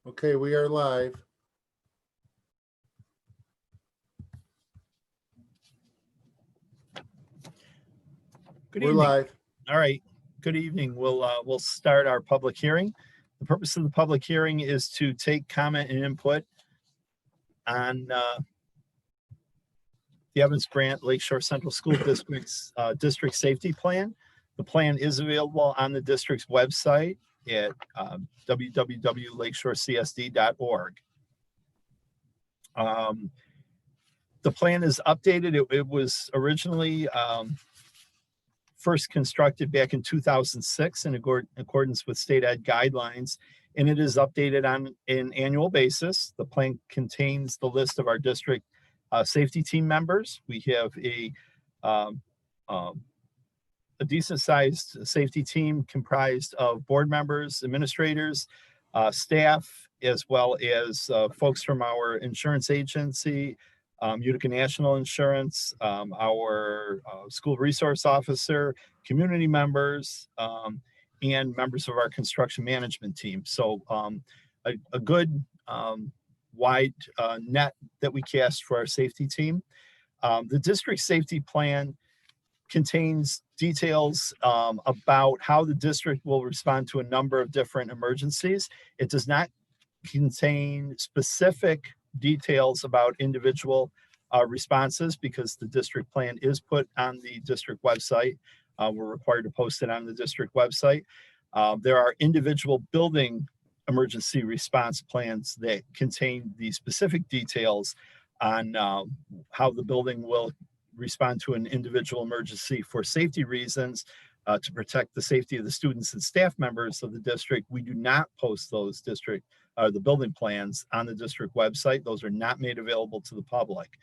Okay, we are live. Good We're evening. live. All right. Good evening. We'll start our public hearing. The purpose of the public hearing is to take comment and input on the Evans Grant Lakeshore Central School District's district safety plan. The plan is available on the district's website at www.lakeshorecsd.org. The plan is updated. It was originally first constructed back in 2006 in accordance with state ed guidelines, and it is updated on an annual basis. The plan contains the list of our district safety team members. We have a decent sized safety team comprised of board members, administrators, staff, as well as folks from our insurance agency, Utica National Insurance, our school resource officer, community members, and members of our construction management team. So a good wide net that we cast for our safety team. The district safety plan contains details about how the district will respond to a number of different emergencies. It does not contain specific details about individual responses because the district plan is put on the district website. We're required to post it on the district website. There are individual building emergency response plans that contain the specific details on how the building will respond to an individual emergency for safety reasons, to protect the safety of the students and staff members of the district. We do not post those the building plans on the district website. Those are not made available to the public.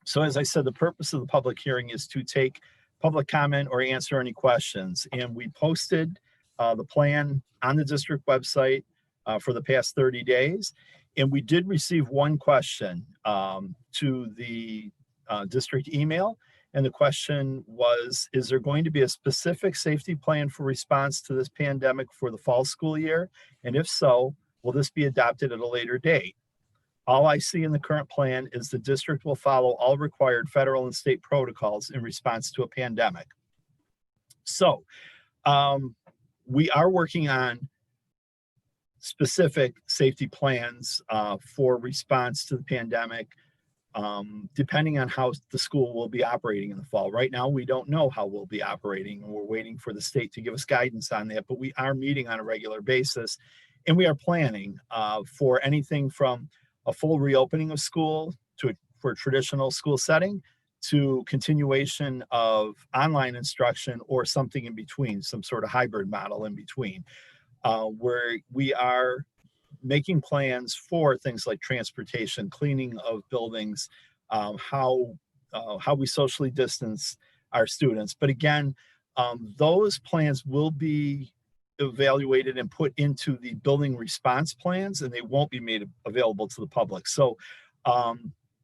So as I said, the purpose of the public hearing is to take public comment or answer any questions. And we posted the plan on the district website for the past 30 days. And we did receive one question to the district email. And the question was, is there going to be a specific safety plan for response to this pandemic for the fall school year? And if so, will this be adopted at a later date? All I see in the current plan is the district will follow all required federal and state protocols in response to a pandemic. So we are working on specific safety plans for response to the pandemic, depending on how the school will be operating in the fall. Right now, we don't know how we'll be operating, and we're waiting for the state to give us guidance on that, but we are meeting on a regular basis, and we are planning for anything from a full reopening of school for a traditional school setting to continuation of online instruction or something in between, some sort of hybrid model in between, where we are making plans for things like transportation, cleaning of buildings, how we socially distance our students. But again, those plans will be evaluated and put into the building response plans, and they won't be made available to the public. So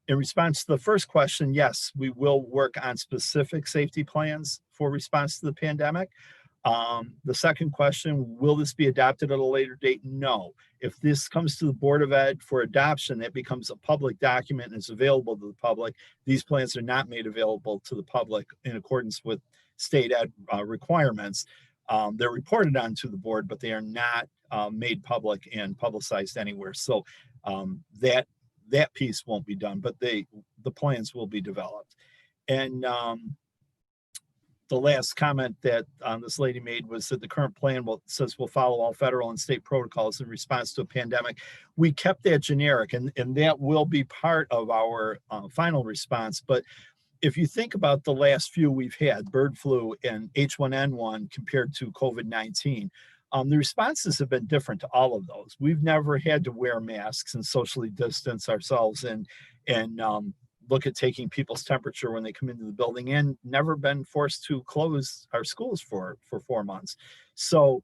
in response to the first question, yes, we will work on specific safety plans for response to the pandemic. The second question, will this be adopted at a later date? No. If this comes to the Board of Ed for adoption, it becomes a public document and is available to the public. These plans are not made available to the public in accordance with state ed requirements. They're reported on to the board, but they are not made public and publicized anywhere. So that piece won't be done, but the plans will be developed. And the last comment that this lady made was that the current plan says we'll follow all federal and state protocols in response to a pandemic. We kept that generic, and that will be part of our final response. But if you think about the last few we've had, bird flu and H1N1 compared to COVID-19, the responses have been different to all of those. We've never had to wear masks and socially distance ourselves and look at taking people's temperature when they come into the building, and never been forced to close our schools for 4 months. So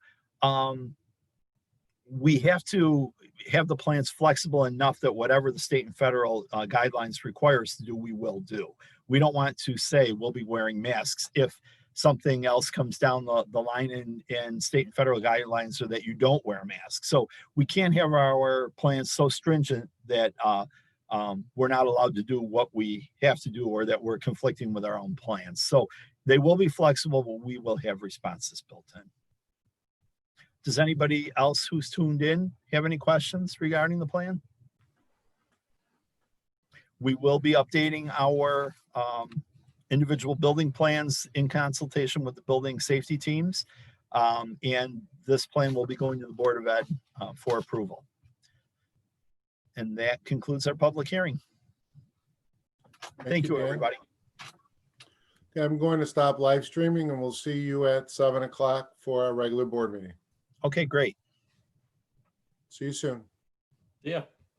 we have to have the plans flexible enough that whatever the state and federal guidelines require us to do, we will do. We don't want to say we'll be wearing masks if something else comes down the line in state and federal guidelines so that you don't wear a mask. So we can't have our plans so stringent that we're not allowed to do what we have to do, or that we're conflicting with our own plans. So they will be flexible, but we will have responses built in. Does anybody else who's tuned in have any questions regarding the plan? We will be updating our individual building plans in consultation with the building safety teams. And this plan will be going to the Board of Ed for approval. And that concludes our public hearing. Thank you, Dan. everybody. Okay, I'm going to stop live streaming, and we'll see you at 7 o'clock for our regular board meeting. Okay, great. See you soon. Yeah.